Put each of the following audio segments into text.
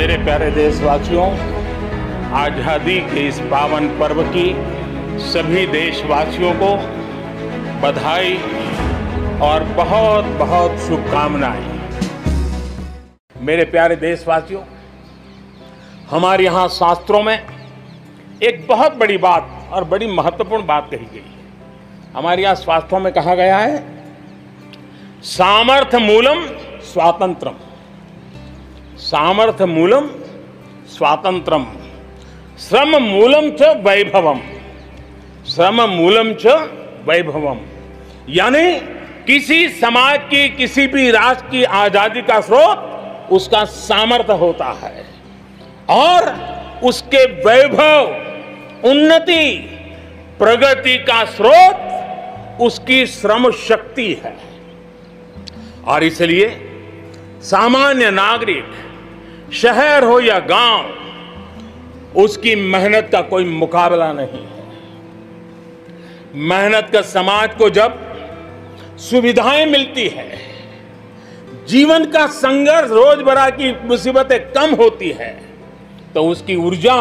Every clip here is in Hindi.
मेरे प्यारे देशवासियों, आज़ादी के इस पावन पर्व की सभी देशवासियों को बधाई और बहुत बहुत शुभकामनाएं। मेरे प्यारे देशवासियों, हमारे यहाँ शास्त्रों में एक बहुत बड़ी बात और बड़ी महत्वपूर्ण बात कही गई है। हमारे यहाँ शास्त्रों में कहा गया है, सामर्थ्य मूलम स्वातंत्रम, सामर्थ्य मूलम स्वातंत्रम, श्रम मूलम च वैभवम, श्रम मूलम च वैभवम। यानी किसी समाज की, किसी भी राष्ट्र की आजादी का स्रोत उसका सामर्थ्य होता है और उसके वैभव, उन्नति, प्रगति का स्रोत उसकी श्रम शक्ति है। और इसलिए सामान्य नागरिक, शहर हो या गांव, उसकी मेहनत का कोई मुकाबला नहीं है। मेहनत का समाज को जब सुविधाएं मिलती है, जीवन का संघर्ष, रोजमर्रा की मुसीबतें कम होती है, तो उसकी ऊर्जा,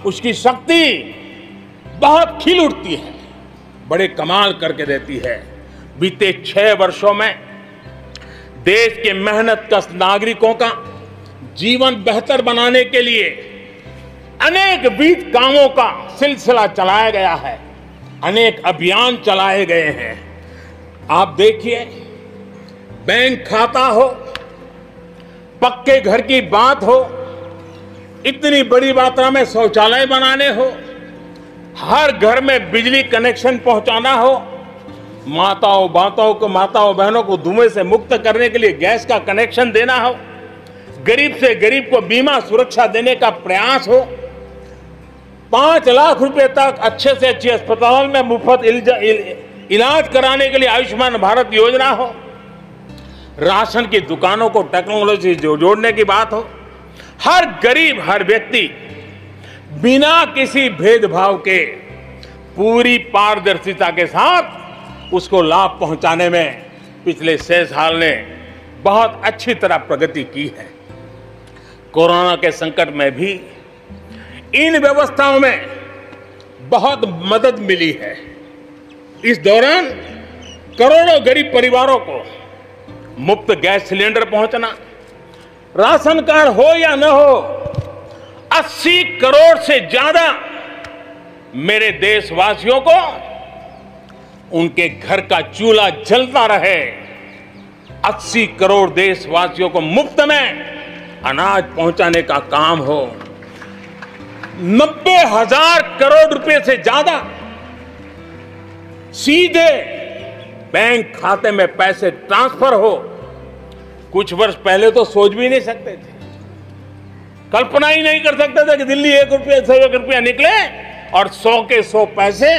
उसकी शक्ति बहुत खिल उठती है, बड़े कमाल करके देती है। बीते 6 वर्षों में देश के मेहनतकश नागरिकों का जीवन बेहतर बनाने के लिए अनेक विविध कामों का सिलसिला चलाया गया है, अनेक अभियान चलाए गए हैं। आप देखिए, बैंक खाता हो, पक्के घर की बात हो, इतनी बड़ी मात्रा में शौचालय बनाने हो, हर घर में बिजली कनेक्शन पहुंचाना हो, माताओं बहनों को धुएं से मुक्त करने के लिए गैस का कनेक्शन देना हो, गरीब से गरीब को बीमा सुरक्षा देने का प्रयास हो, 5 लाख रुपए तक अच्छे से अच्छे अस्पताल में मुफ्त इलाज कराने के लिए आयुष्मान भारत योजना हो, राशन की दुकानों को टेक्नोलॉजी से जोड़ने की बात हो, हर गरीब, हर व्यक्ति बिना किसी भेदभाव के पूरी पारदर्शिता के साथ उसको लाभ पहुंचाने में पिछले 6 साल ने बहुत अच्छी तरह प्रगति की है। कोरोना के संकट में भी इन व्यवस्थाओं में बहुत मदद मिली है। इस दौरान करोड़ों गरीब परिवारों को मुफ्त गैस सिलेंडर पहुंचना, राशन कार्ड हो या न हो, 80 करोड़ से ज्यादा मेरे देशवासियों को उनके घर का चूल्हा जलता रहे, 80 करोड़ देशवासियों को मुफ्त में अनाज पहुंचाने का काम हो, 90,000 करोड़ रुपए से ज्यादा सीधे बैंक खाते में पैसे ट्रांसफर हो। कुछ वर्ष पहले तो सोच भी नहीं सकते थे, कल्पना ही नहीं कर सकते थे कि दिल्ली 1 रुपया से 1 रुपया निकले और 100 के 100 पैसे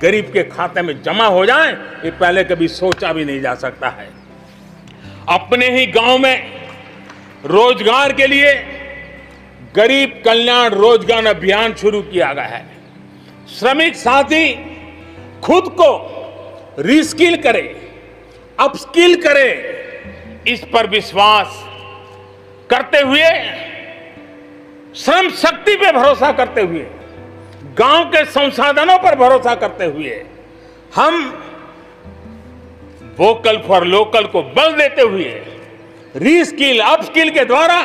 गरीब के खाते में जमा हो जाए, ये पहले कभी सोचा भी नहीं जा सकता है। अपने ही गांव में रोजगार के लिए गरीब कल्याण रोजगार अभियान शुरू किया गया है। श्रमिक साथी खुद को रिस्किल करे, अपस्किल करे, इस पर विश्वास करते हुए, श्रम शक्ति पे भरोसा करते हुए, गांव के संसाधनों पर भरोसा करते हुए, हम वोकल फॉर लोकल को बल देते हुए, रीस्किल, अपस्किल के द्वारा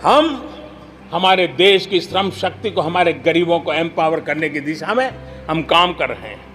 हम हमारे देश की श्रम शक्ति को, हमारे गरीबों को एम्पावर करने की दिशा में हम काम कर रहे हैं।